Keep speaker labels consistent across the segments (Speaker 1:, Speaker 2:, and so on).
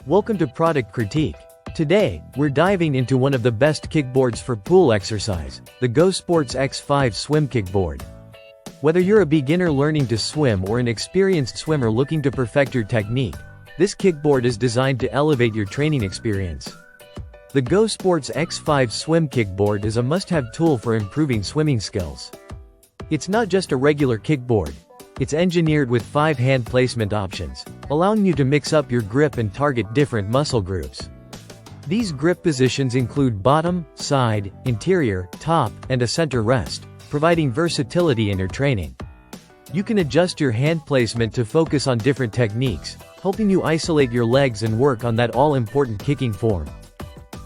Speaker 1: Welcome to Product Critique. Today, we're diving into one of the best kickboards for pool exercise, the GoSports X5 Swim Kickboard. Whether you're a beginner learning to swim or an experienced swimmer looking to perfect your technique, this kickboard is designed to elevate your training experience. The GoSports X5 Swim Kickboard is a must-have tool for improving swimming skills. It's not just a regular kickboard. It's engineered with 5 hand placement options, allowing you to mix up your grip and target different muscle groups. These grip positions include bottom, side, interior, top, and a center rest, providing versatility in your training. You can adjust your hand placement to focus on different techniques, helping you isolate your legs and work on that all-important kicking form.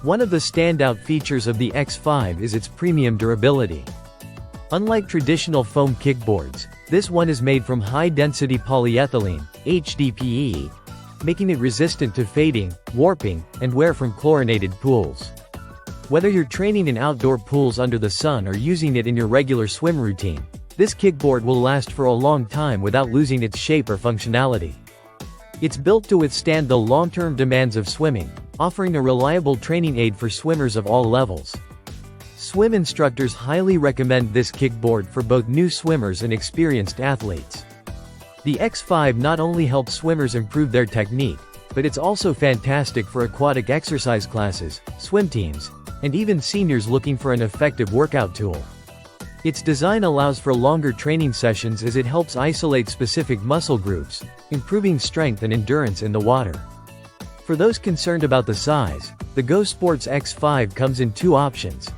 Speaker 1: One of the standout features of the X5 is its premium durability. Unlike traditional foam kickboards, this one is made from high-density polyethylene, HDPE, making it resistant to fading, warping, and wear from chlorinated pools. Whether you're training in outdoor pools under the sun or using it in your regular swim routine, this kickboard will last for a long time without losing its shape or functionality. It's built to withstand the long-term demands of swimming, offering a reliable training aid for swimmers of all levels. Swim instructors highly recommend this kickboard for both new swimmers and experienced athletes. The X5 not only helps swimmers improve their technique, but it's also fantastic for aquatic exercise classes, swim teams, and even seniors looking for an effective workout tool. Its design allows for longer training sessions as it helps isolate specific muscle groups, improving strength and endurance in the water. For those concerned about the size, the GoSports X5 comes in 2 options: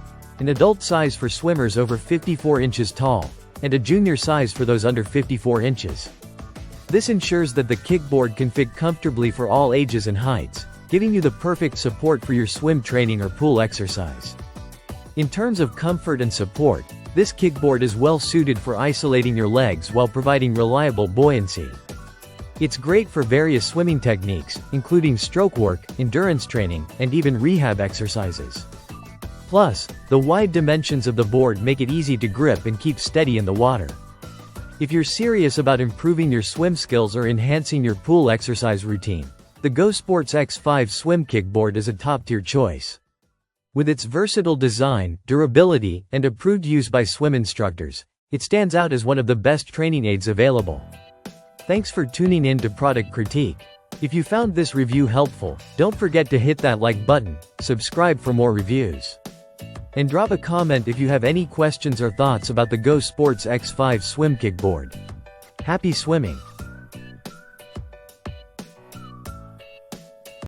Speaker 1: an adult size for swimmers over 54 inches tall, and a junior size for those under 54 inches. This ensures that the kickboard can fit comfortably for all ages and heights, giving you the perfect support for your swim training or pool exercise. In terms of comfort and support, this kickboard is well suited for isolating your legs while providing reliable buoyancy. It's great for various swimming techniques, including stroke work, endurance training, and even rehab exercises. Plus, the wide dimensions of the board make it easy to grip and keep steady in the water. If you're serious about improving your swim skills or enhancing your pool exercise routine, the GoSports X5 Swim Kickboard is a top-tier choice. With its versatile design, durability, and approved use by swim instructors, it stands out as one of the best training aids available. Thanks for tuning in to Product Critique. If you found this review helpful, don't forget to hit that like button, subscribe for more reviews, and drop a comment if you have any questions or thoughts about the GoSports X5 Swim Kickboard. Happy swimming!